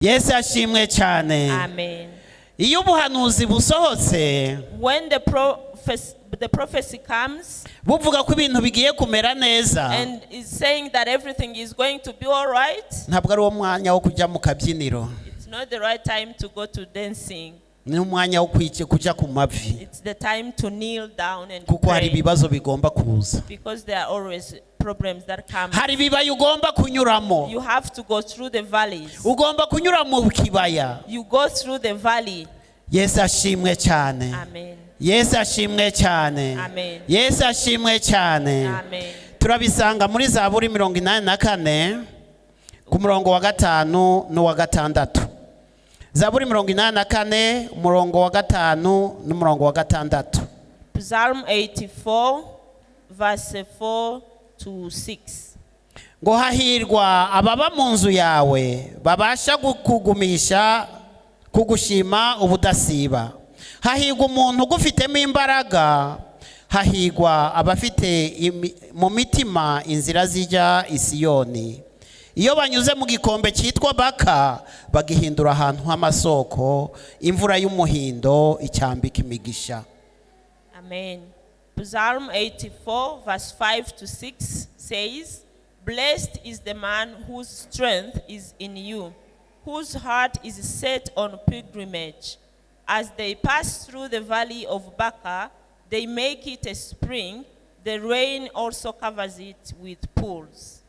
Yesu ashimwe cyane. Amen. Iyo ubuhanuzi busohotse, When the prophecy comes buvuga ko ibintu bigiye kumera neza, and is saying that everything is going to be all right, ntabwo ari wo mwanya wo kujya mu kabyiniro, it's not the right time to go to dancing. ni umwanya wo kujya ku mavi, It's the time to kneel down and kuko hari pray, ibibazo bigomba kuza, because there are always problems that come. hari ibibaya ugomba kunyuramo, You have to go through the valleys. ugomba kunyura mu kibaya. You go through the valley. Yesu ashimwe cyane. Amen. Yesu ashimwe cyane. Amen. Yesu ashimwe cyane. Amen. Turabisanga muri Zaburi 84 ku murongo wa 5 n'uwa 6. Zaburi 84 umurongo wa 5 n'umurongo wa 6. Psalm 84 verse 4 to 6. Ngo hahirwa ababa mu nzu yawe babasha kugumisha kugushima ubudasiba. Hahirwa umuntu ugufitemo imbaraga, hahirwa abafite mu mitima inzira zijya i Siyoni. Iyo banyuze mu gikombe cyitwa Baka, bagihindura ahantu h'amasoko, imvura y'umuhindo icyambika imigisha. Amen. Psalm 84 verse 5 to 6 says, "Blessed is the man whose strength is in you, whose heart is set on pilgrimage. As they pass through the valley of Baca, they make it a spring. The rain also covers it with pools."